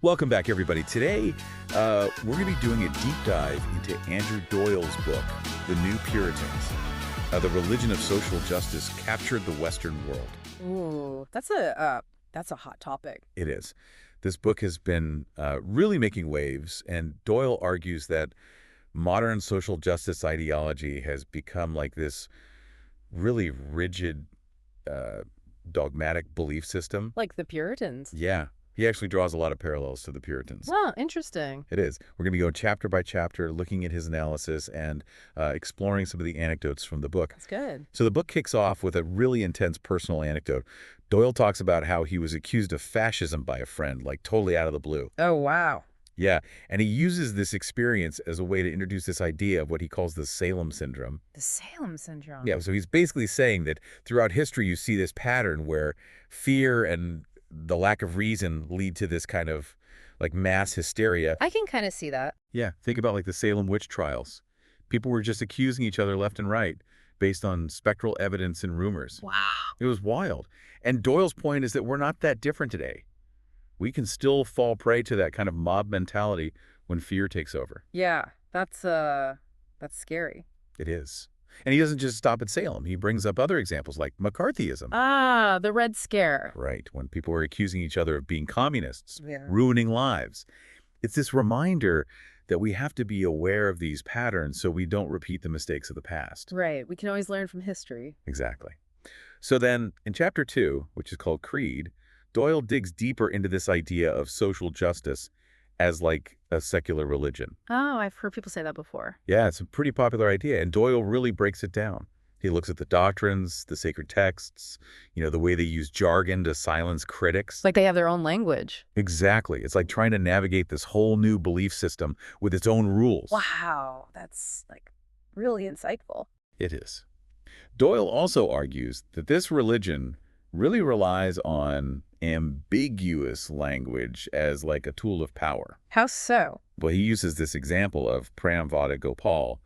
Welcome back, everybody. Today, we're going to be doing a deep dive into Andrew Doyle's book, The New Puritans. The religion of social justice captured the Western world. Ooh, that's a hot topic. It is. This book has been really making waves, and Doyle argues that modern social justice ideology has become like this really rigid, dogmatic belief system. Like the Puritans. Yeah. He actually draws a lot of parallels to the Puritans. Oh, interesting. It is. We're going to go chapter by chapter, looking at his analysis and exploring some of the anecdotes from the book. That's good. So the book kicks off with a really intense personal anecdote. Doyle talks about how he was accused of fascism by a friend, like totally out of the blue. Oh, wow. Yeah, and he uses this experience as a way to introduce this idea of what he calls the Salem syndrome. The Salem syndrome. Yeah, so he's basically saying that throughout history you see this pattern where fear and the lack of reason lead to this kind of like mass hysteria. I can kind of see that. Yeah, think about like the Salem witch trials. People were just accusing each other left and right based on spectral evidence and rumors. Wow. It was wild. And Doyle's point is that we're not that different today. We can still fall prey to that kind of mob mentality when fear takes over. Yeah, that's scary. It is. And he doesn't just stop at Salem. He brings up other examples like McCarthyism. Ah, the Red Scare. Right, when people were accusing each other of being communists, Yeah. ruining lives. It's this reminder that we have to be aware of these patterns so we don't repeat the mistakes of the past. Right. We can always learn from history. Exactly. So then, in Chapter 2, which is called Creed, Doyle digs deeper into this idea of social justice as like a secular religion. Oh, I've heard people say that before. Yeah, it's a pretty popular idea, and Doyle really breaks it down. He looks at the doctrines, the sacred texts, the way they use jargon to silence critics. It's like they have their own language. Exactly. It's like trying to navigate this whole new belief system with its own rules. Wow, that's like really insightful. It is. Doyle also argues that this religion really relies on ambiguous language as like a tool of power. How so? Well, he uses this example of Pramvada Gopal.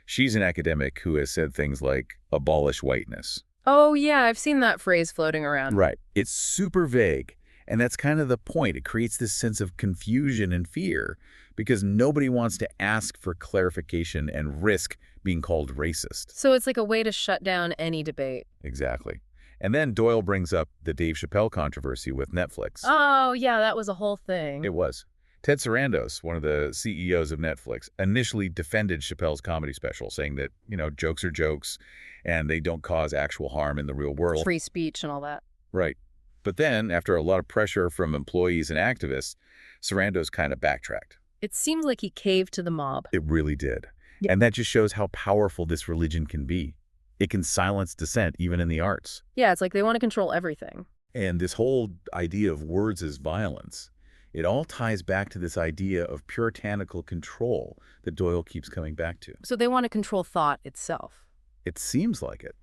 She's an academic who has said things like abolish whiteness. Oh, yeah, I've seen that phrase floating around. Right. It's super vague. And that's kind of the point. It creates this sense of confusion and fear because nobody wants to ask for clarification and risk being called racist. So it's like a way to shut down any debate. Exactly. And then Doyle brings up the Dave Chappelle controversy with Netflix. Oh, yeah, that was a whole thing. It was. Ted Sarandos, one of the CEOs of Netflix, initially defended Chappelle's comedy special, saying that, jokes are jokes and they don't cause actual harm in the real world. Free speech and all that. Right. But then, after a lot of pressure from employees and activists, Sarandos kind of backtracked. It seems like he caved to the mob. It really did. Yeah. And that just shows how powerful this religion can be. It can silence dissent, even in the arts. Yeah, it's like they want to control everything. And this whole idea of words as violence, it all ties back to this idea of puritanical control that Doyle keeps coming back to. So they want to control thought itself. It seems like it.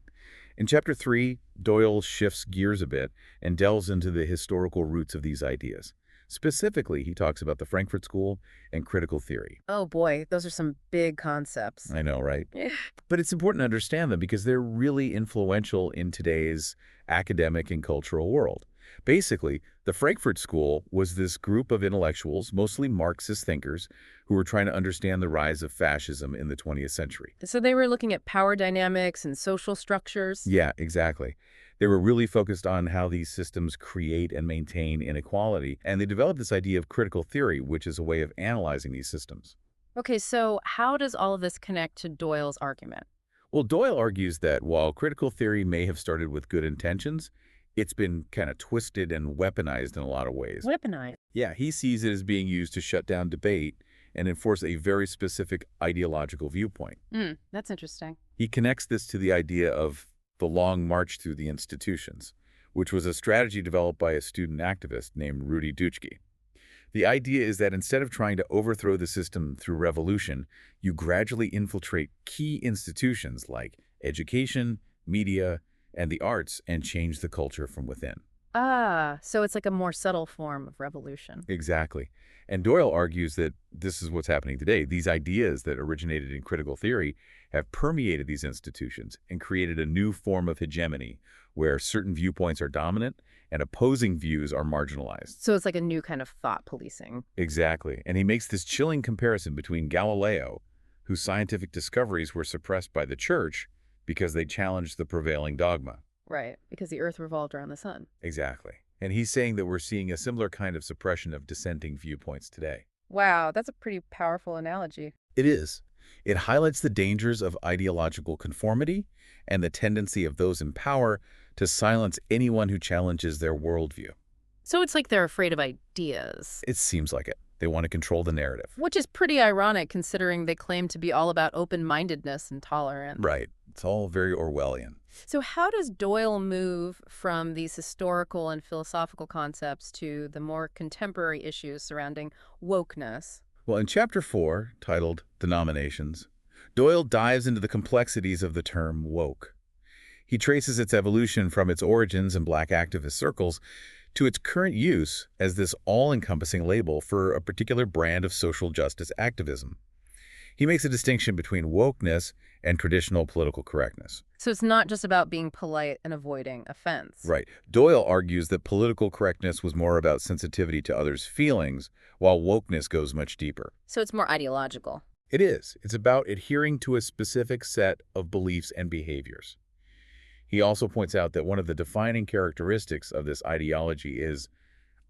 In Chapter 3, Doyle shifts gears a bit and delves into the historical roots of these ideas. Specifically, he talks about the Frankfurt School and critical theory. Oh boy, those are some big concepts. I know, right? Yeah. But it's important to understand them because they're really influential in today's academic and cultural world. Basically, the Frankfurt School was this group of intellectuals, mostly Marxist thinkers, who were trying to understand the rise of fascism in the 20th century. So they were looking at power dynamics and social structures? Yeah, exactly. They were really focused on how these systems create and maintain inequality, and they developed this idea of critical theory, which is a way of analyzing these systems. Okay, so how does all of this connect to Doyle's argument? Well, Doyle argues that while critical theory may have started with good intentions, it's been kind of twisted and weaponized in a lot of ways. Weaponized? Yeah, he sees it as being used to shut down debate and enforce a very specific ideological viewpoint. That's interesting. He connects this to the idea of the long march through the institutions, which was a strategy developed by a student activist named Rudy Dutschke. The idea is that instead of trying to overthrow the system through revolution, you gradually infiltrate key institutions like education, media, and the arts and change the culture from within. Ah, so it's like a more subtle form of revolution. Exactly. And Doyle argues that this is what's happening today. These ideas that originated in critical theory have permeated these institutions and created a new form of hegemony where certain viewpoints are dominant and opposing views are marginalized. So it's like a new kind of thought policing. Exactly. And he makes this chilling comparison between Galileo, whose scientific discoveries were suppressed by the church because they challenged the prevailing dogma. Right, because the Earth revolved around the sun. Exactly. And he's saying that we're seeing a similar kind of suppression of dissenting viewpoints today. Wow, that's a pretty powerful analogy. It is. It highlights the dangers of ideological conformity and the tendency of those in power to silence anyone who challenges their worldview. So it's like they're afraid of ideas, It seems like it. They want to control the narrative. which is pretty ironic considering they claim to be all about open-mindedness and tolerance. Right. It's all very Orwellian. So how does Doyle move from these historical and philosophical concepts to the more contemporary issues surrounding wokeness? Well, in Chapter 4, titled Denominations, Doyle dives into the complexities of the term woke. He traces its evolution from its origins in Black activist circles to its current use as this all-encompassing label for a particular brand of social justice activism. He makes a distinction between wokeness and traditional political correctness. So it's not just about being polite and avoiding offense. Right. Doyle argues that political correctness was more about sensitivity to others' feelings, while wokeness goes much deeper. So it's more ideological. It is. It's about adhering to a specific set of beliefs and behaviors. He also points out that one of the defining characteristics of this ideology is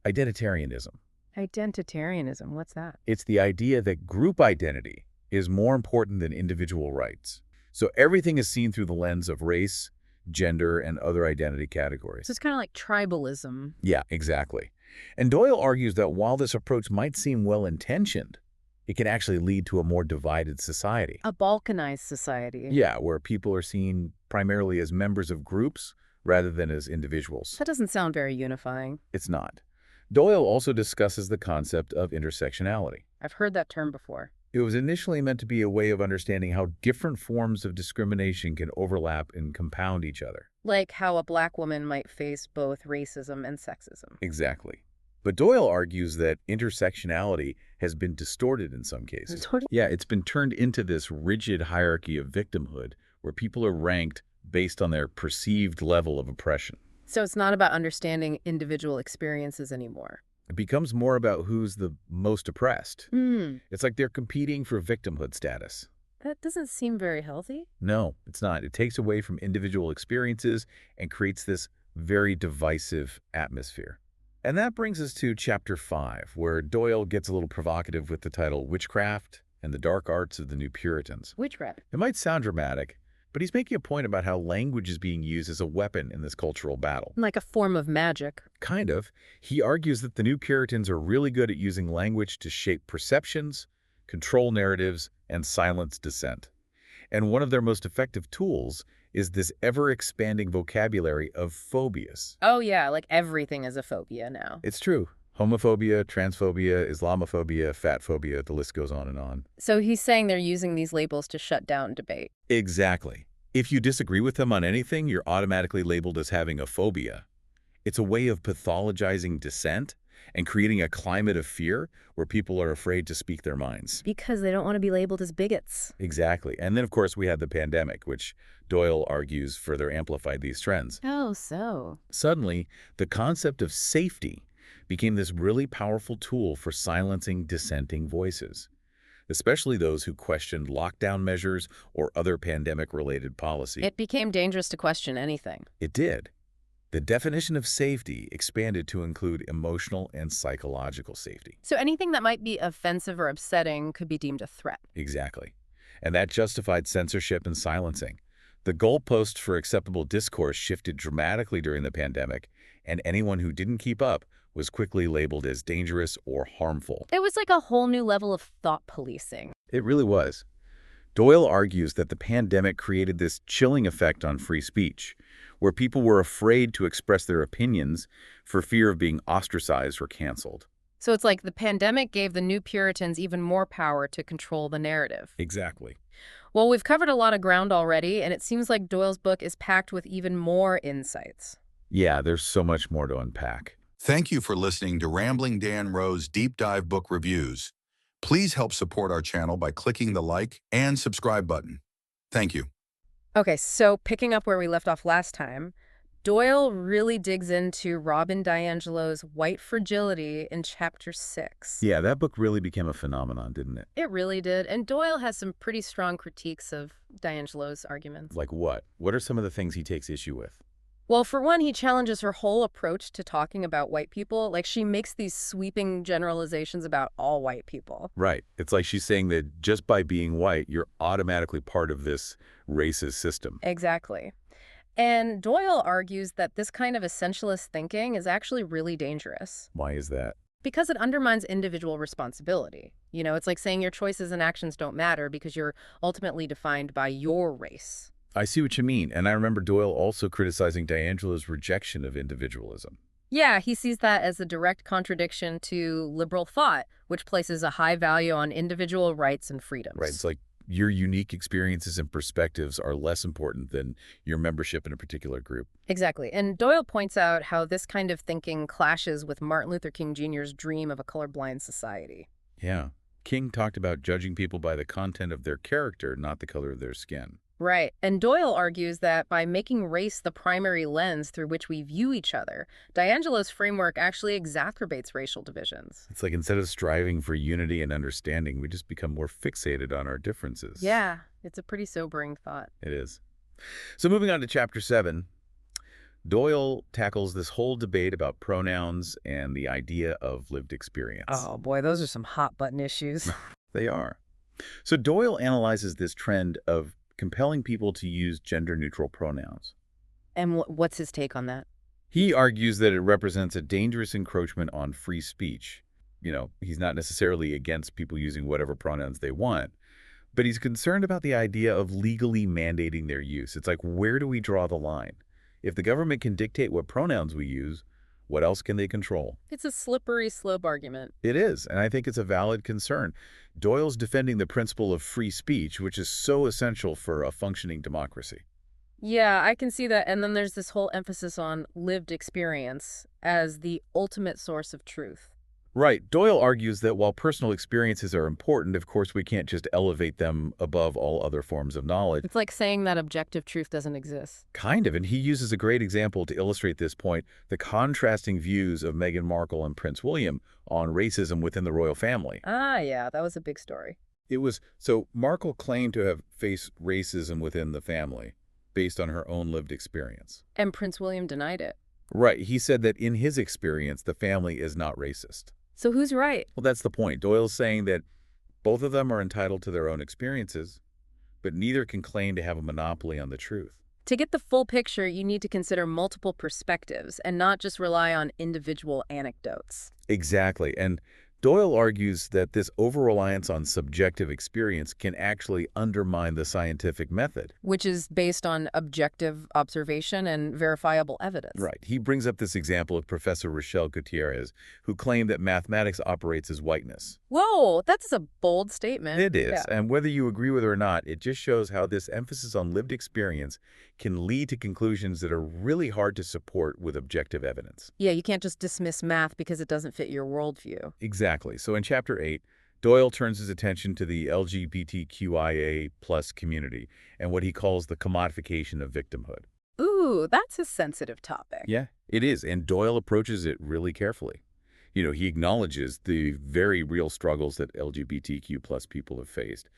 identitarianism. Identitarianism, what's that? It's the idea that group identity is more important than individual rights. So everything is seen through the lens of race, gender, and other identity categories. So it's kind of like tribalism. Yeah, exactly. And Doyle argues that while this approach might seem well-intentioned, it can actually lead to a more divided society. A balkanized society. Yeah, where people are seen primarily as members of groups rather than as individuals. That doesn't sound very unifying. It's not. Doyle also discusses the concept of intersectionality. I've heard that term before. It was initially meant to be a way of understanding how different forms of discrimination can overlap and compound each other. Like how a black woman might face both racism and sexism. Exactly. But Doyle argues that intersectionality has been distorted in some cases. Yeah, it's been turned into this rigid hierarchy of victimhood where people are ranked based on their perceived level of oppression. So it's not about understanding individual experiences anymore. It becomes more about who's the most oppressed. Hmm. It's like they're competing for victimhood status. That doesn't seem very healthy. No, it's not. It takes away from individual experiences and creates this very divisive atmosphere. And that brings us to Chapter 5, where Doyle gets a little provocative with the title Witchcraft and the Dark Arts of the New Puritans. Witchcraft. It might sound dramatic, but he's making a point about how language is being used as a weapon in this cultural battle. Like a form of magic. Kind of. He argues that the New Puritans are really good at using language to shape perceptions, control narratives, and silence dissent. And one of their most effective tools is this ever-expanding vocabulary of phobias. Oh yeah, like everything is a phobia now. It's true. Homophobia, transphobia, Islamophobia, fat phobia, the list goes on and on. So he's saying they're using these labels to shut down debate. Exactly. If you disagree with them on anything, you're automatically labeled as having a phobia. It's a way of pathologizing dissent and creating a climate of fear where people are afraid to speak their minds. Because they don't want to be labeled as bigots. Exactly. And then, of course, we had the pandemic, which Doyle argues further amplified these trends. Oh, so. Suddenly, the concept of safety became this really powerful tool for silencing dissenting voices, especially those who questioned lockdown measures or other pandemic-related policy. It became dangerous to question anything. It did. The definition of safety expanded to include emotional and psychological safety. So anything that might be offensive or upsetting could be deemed a threat. Exactly. And that justified censorship and silencing. The goalpost for acceptable discourse shifted dramatically during the pandemic, and anyone who didn't keep up was quickly labeled as dangerous or harmful. It was like a whole new level of thought policing. It really was. Doyle argues that the pandemic created this chilling effect on free speech, where people were afraid to express their opinions for fear of being ostracized or canceled. So it's like the pandemic gave the New Puritans even more power to control the narrative. Exactly. Well, we've covered a lot of ground already, and it seems like Doyle's book is packed with even more insights. Yeah, there's so much more to unpack. Thank you for listening to Rambling Dan Rowe's Deep Dive Book Reviews. Please help support our channel by clicking the like and subscribe button. Thank you. Okay, so picking up where we left off last time, Doyle really digs into Robin DiAngelo's white fragility in chapter 6. Yeah, that book really became a phenomenon, didn't it? It really did, and Doyle has some pretty strong critiques of DiAngelo's arguments. Like what? What are some of the things he takes issue with? Well, for one, he challenges her whole approach to talking about white people. Like, she makes these sweeping generalizations about all white people. Right. It's like she's saying that just by being white, you're automatically part of this racist system. Exactly. And Doyle argues that this kind of essentialist thinking is actually really dangerous Why is that? because it undermines individual responsibility. You know, it's like saying your choices and actions don't matter because you're ultimately defined by your race. I see what you mean, and I remember Doyle also criticizing DiAngelo's rejection of individualism. Yeah, he sees that as a direct contradiction to liberal thought, which places a high value on individual rights and Right? It's freedoms. like your unique experiences and perspectives are less important than your membership in a particular group. Exactly. And Doyle points out how this kind of thinking clashes with Martin Luther King Jr.'s dream of a colorblind society. Yeah. King talked about judging people by the content of their character, not the color of their skin. Right. And Doyle argues that by making race the primary lens through which we view each other, DiAngelo's framework actually exacerbates racial divisions. It's like instead of striving for unity and understanding, we just become more fixated on our differences. Yeah, it's a pretty sobering thought. It is. So moving on to chapter 7, Doyle tackles this whole debate about pronouns and the idea of lived experience. Oh boy, those are some hot button issues. They are. So Doyle analyzes this trend of compelling people to use gender-neutral pronouns. And what's his take on that? He argues that it represents a dangerous encroachment on free speech. You know, he's not necessarily against people using whatever pronouns they want, but he's concerned about the idea of legally mandating their use. It's like, where do we draw the line? If the government can dictate what pronouns we use, what else can they control? It's a slippery slope argument. It is, and I think it's a valid concern. Doyle's defending the principle of free speech, which is so essential for a functioning democracy. Yeah, I can see that. And then there's this whole emphasis on lived experience as the ultimate source of truth. Right. Doyle argues that while personal experiences are important, of course, we can't just elevate them above all other forms of knowledge. It's like saying that objective truth doesn't exist. Kind of, and he uses a great example to illustrate this point, the contrasting views of Meghan Markle and Prince William on racism within the royal family. Ah, yeah, that was a big story. So Markle claimed to have faced racism within the family based on her own lived experience. And Prince William denied it. Right. He said that in his experience, the family is not racist. So who's right? Well, that's the point. Doyle's saying that both of them are entitled to their own experiences, but neither can claim to have a monopoly on the truth. To get the full picture, you need to consider multiple perspectives and not just rely on individual anecdotes. Exactly. And Doyle argues that this over-reliance on subjective experience can actually undermine the scientific method. Which is based on objective observation and verifiable evidence. Right. He brings up this example of Professor Rochelle Gutierrez, who claimed that mathematics operates as whiteness. Whoa, that's a bold statement. It is. Yeah. And whether you agree with it or not, it just shows how this emphasis on lived experience can lead to conclusions that are really hard to support with objective evidence. Yeah, you can't just dismiss math because it doesn't fit your worldview. Exactly. So in Chapter 8, Doyle turns his attention to the LGBTQIA plus community and what he calls the commodification of victimhood. Ooh, that's a sensitive topic. Yeah, it is. And Doyle approaches it really carefully. You know, he acknowledges the very real struggles that LGBTQ plus people have faced.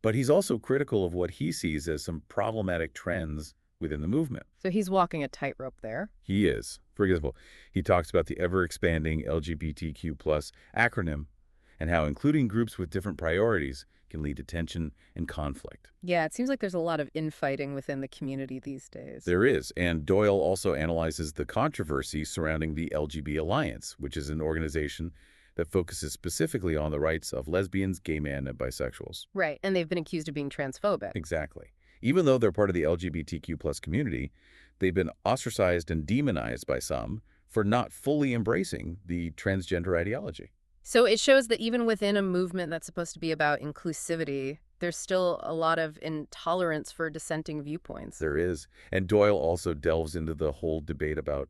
But he's also critical of what he sees as some problematic trends within the movement. So he's walking a tightrope there. He is. For example, he talks about the ever-expanding LGBTQ plus acronym and how including groups with different priorities can lead to tension and conflict. Yeah, it seems like there's a lot of infighting within the community these days. There is, and Doyle also analyzes the controversy surrounding the LGB Alliance, which is an organization that focuses specifically on the rights of lesbians, gay men, and bisexuals. Right, and they've been accused of being transphobic. Exactly. Even though they're part of the LGBTQ plus community, they've been ostracized and demonized by some for not fully embracing the transgender ideology. So it shows that even within a movement that's supposed to be about inclusivity, there's still a lot of intolerance for dissenting viewpoints. There is. And Doyle also delves into the whole debate about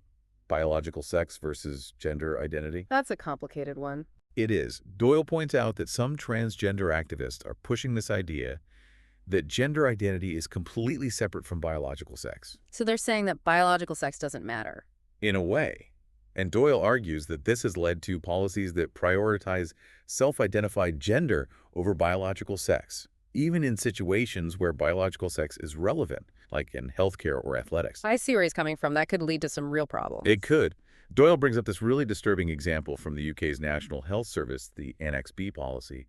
biological sex versus gender identity? That's a complicated one. It is. Doyle points out that some transgender activists are pushing this idea that gender identity is completely separate from biological sex. So they're saying that biological sex doesn't matter. In a way. And Doyle argues that this has led to policies that prioritize self-identified gender over biological sex, even in situations where biological sex is relevant, like in healthcare or athletics. I see where he's coming from. That could lead to some real problems. It could. Doyle brings up this really disturbing example from the UK's National Health Service, the Annex B policy,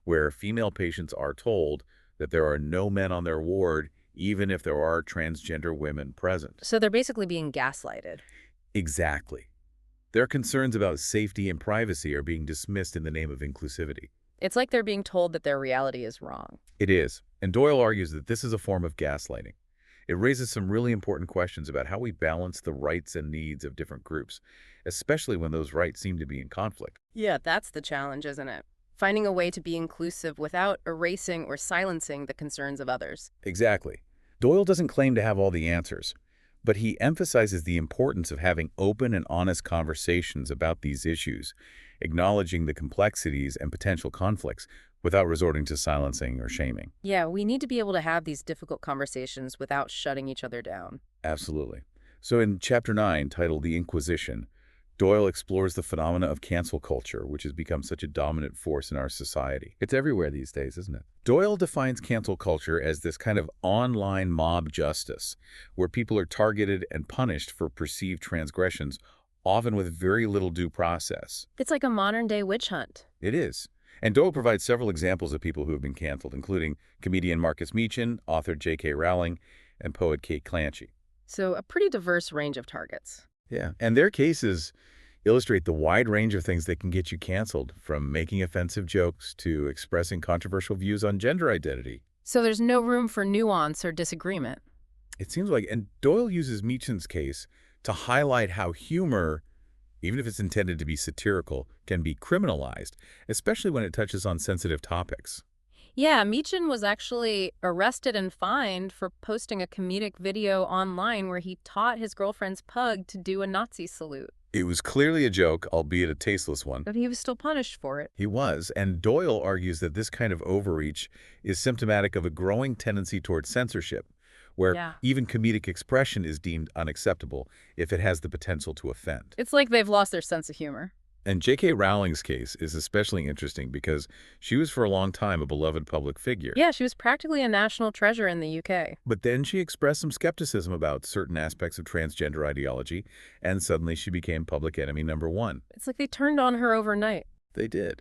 where female patients are told that there are no men on their ward, even if there are transgender women present. So they're basically being gaslighted. Exactly. Their concerns about safety and privacy are being dismissed in the name of inclusivity. It's like they're being told that their reality is wrong. It is, and Doyle argues that this is a form of gaslighting. It raises some really important questions about how we balance the rights and needs of different groups, especially when those rights seem to be in conflict. Yeah, that's the challenge, isn't it? Finding a way to be inclusive without erasing or silencing the concerns of others. Exactly. Doyle doesn't claim to have all the answers, but he emphasizes the importance of having open and honest conversations about these issues, acknowledging the complexities and potential conflicts without resorting to silencing or shaming. Yeah, we need to be able to have these difficult conversations without shutting each other down. Absolutely. So in Chapter 9, titled The Inquisition, Doyle explores the phenomena of cancel culture, which has become such a dominant force in our society. It's everywhere these days, isn't it? Doyle defines cancel culture as this kind of online mob justice, where people are targeted and punished for perceived transgressions, often with very little due process. It's like a modern-day witch hunt. It is. And Doyle provides several examples of people who have been canceled, including comedian Marcus Meechan, author J.K. Rowling, and poet Kate Clancy. So a pretty diverse range of targets. Yeah, and their cases illustrate the wide range of things that can get you canceled, from making offensive jokes to expressing controversial views on gender identity. So there's no room for nuance or disagreement. It seems like, and Doyle uses Meechan's case to highlight how humor, even if it's intended to be satirical, can be criminalized, especially when it touches on sensitive topics. Yeah, Meechan was actually arrested and fined for posting a comedic video online where he taught his girlfriend's pug to do a Nazi salute. It was clearly a joke, albeit a tasteless one. But he was still punished for it. He was, and Doyle argues that this kind of overreach is symptomatic of a growing tendency towards censorship, where even comedic expression is deemed unacceptable if it has the potential to offend. It's like they've lost their sense of humor. And J.K. Rowling's case is especially interesting because she was for a long time a beloved public figure. Yeah, she was practically a national treasure in the UK. But then she expressed some skepticism about certain aspects of transgender ideology, and suddenly she became public enemy #1. It's like they turned on her overnight. They did.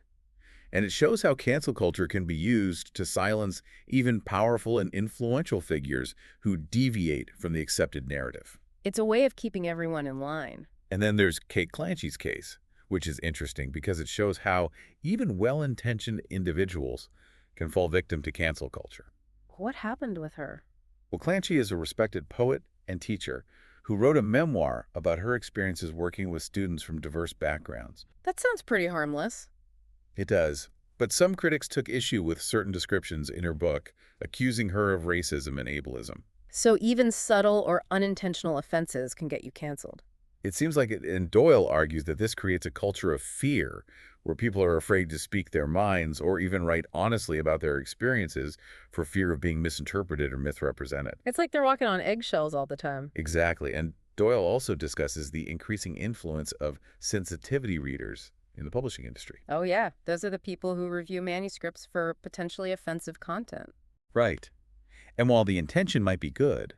And it shows how cancel culture can be used to silence even powerful and influential figures who deviate from the accepted narrative. It's a way of keeping everyone in line. And then there's Kate Clancy's case, which is interesting because it shows how even well-intentioned individuals can fall victim to cancel culture. What happened with her? Well, Clancy is a respected poet and teacher who wrote a memoir about her experiences working with students from diverse backgrounds. That sounds pretty harmless. It does. But some critics took issue with certain descriptions in her book, accusing her of racism and ableism. So even subtle or unintentional offenses can get you canceled. It seems like it, and Doyle argues that this creates a culture of fear, where people are afraid to speak their minds or even write honestly about their experiences for fear of being misinterpreted or misrepresented. It's like they're walking on eggshells all the time. Exactly. And Doyle also discusses the increasing influence of sensitivity readers in the publishing industry. Oh yeah, those are the people who review manuscripts for potentially offensive content. Right. And while the intention might be good,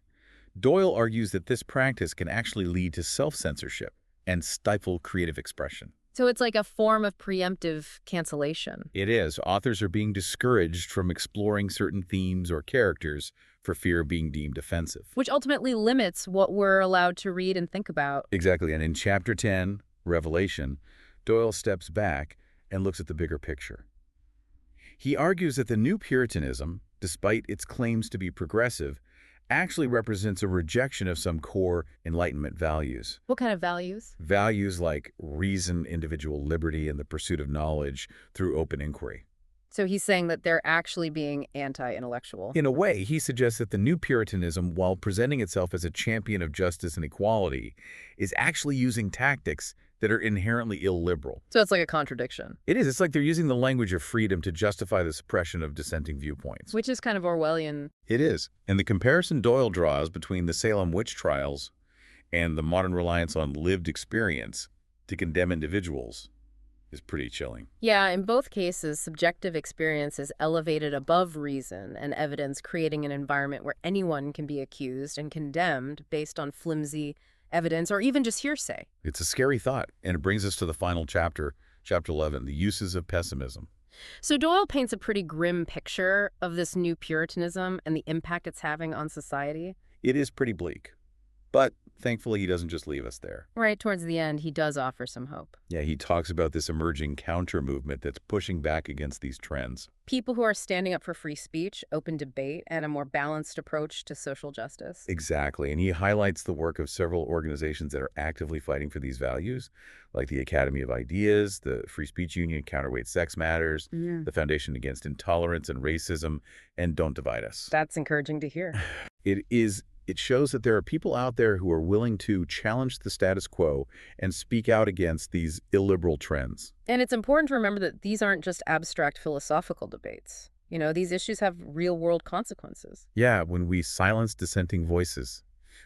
Doyle argues that this practice can actually lead to self-censorship and stifle creative expression. So it's like a form of preemptive cancellation. It is. Authors are being discouraged from exploring certain themes or characters for fear of being deemed offensive. Which ultimately limits what we're allowed to read and think about. Exactly. And in Chapter 10, Revelation, Doyle steps back and looks at the bigger picture. He argues that the new Puritanism, despite its claims to be progressive, actually represents a rejection of some core Enlightenment values. What kind of values? Values like reason, individual liberty, and the pursuit of knowledge through open inquiry. So he's saying that they're actually being anti-intellectual. In a way, he suggests that the new Puritanism, while presenting itself as a champion of justice and equality, is actually using tactics that are inherently illiberal. So it's like a contradiction. It is. It's like they're using the language of freedom to justify the suppression of dissenting viewpoints. Which is kind of Orwellian. It is. And the comparison Doyle draws between the Salem witch trials and the modern reliance on lived experience to condemn individuals is pretty chilling. Yeah, in both cases, subjective experience is elevated above reason and evidence, creating an environment where anyone can be accused and condemned based on flimsy evidence or even just hearsay. It's a scary thought, and it brings us to the final chapter, chapter 11, the uses of pessimism. So Doyle paints a pretty grim picture of this new Puritanism and the impact it's having on society. It is pretty bleak, but thankfully he doesn't just leave us there. Right towards the end, he does offer some hope. Yeah, he talks about this emerging counter-movement that's pushing back against these trends. People who are standing up for free speech, open debate, and a more balanced approach to social justice. Exactly, and he highlights the work of several organizations that are actively fighting for these values, like the Academy of Ideas, the Free Speech Union, Counterweight Sex Matters, the Foundation Against Intolerance and Racism, and Don't Divide Us. That's encouraging to hear. It shows that there are people out there who are willing to challenge the status quo and speak out against these illiberal trends. And it's important to remember that these aren't just abstract philosophical debates. You know, these issues have real-world consequences. Yeah, when we silence dissenting voices,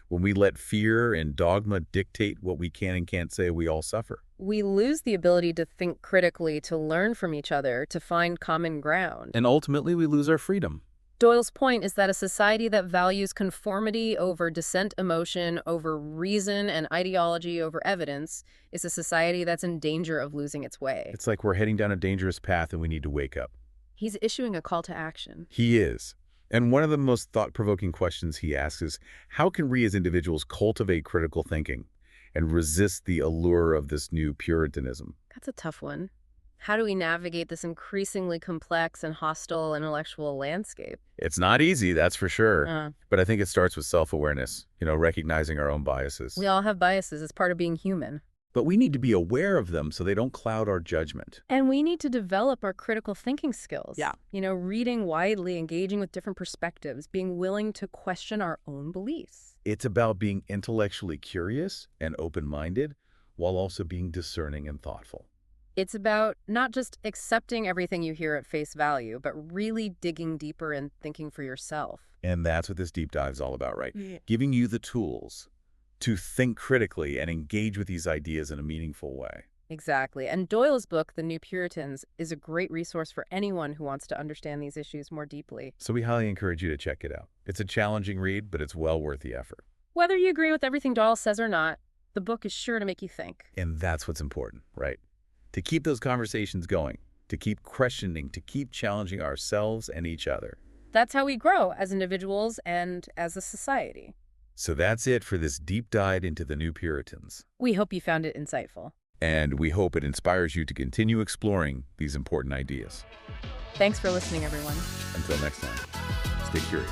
when we let fear and dogma dictate what we can and can't say, we all suffer. We lose the ability to think critically, to learn from each other, to find common ground. And ultimately, we lose our freedom. Doyle's point is that a society that values conformity over dissent emotion, over reason and ideology over evidence, is a society that's in danger of losing its way. It's like we're heading down a dangerous path and we need to wake up. He's issuing a call to action. He is. And one of the most thought-provoking questions he asks is, how can we as individuals cultivate critical thinking and resist the allure of this new Puritanism? That's a tough one. How do we navigate this increasingly complex and hostile intellectual landscape? It's not easy, that's for sure. But I think it starts with self-awareness, recognizing our own biases. We all have biases as part of being human. But we need to be aware of them so they don't cloud our judgment. And we need to develop our critical thinking skills. Yeah. Reading widely, engaging with different perspectives, being willing to question our own beliefs. It's about being intellectually curious and open-minded while also being discerning and thoughtful. It's about not just accepting everything you hear at face value, but really digging deeper and thinking for yourself. And that's what this deep dive is all about, right? Yeah. Giving you the tools to think critically and engage with these ideas in a meaningful way. Exactly. And Doyle's book, The New Puritans, is a great resource for anyone who wants to understand these issues more deeply. So we highly encourage you to check it out. It's a challenging read, but it's well worth the effort. Whether you agree with everything Doyle says or not, the book is sure to make you think. And that's what's important, right? To keep those conversations going, to keep questioning, to keep challenging ourselves and each other. That's how we grow as individuals and as a society. So that's it for this deep dive into the New Puritans. We hope you found it insightful. And we hope it inspires you to continue exploring these important ideas. Thanks for listening, everyone. Until next time, stay curious.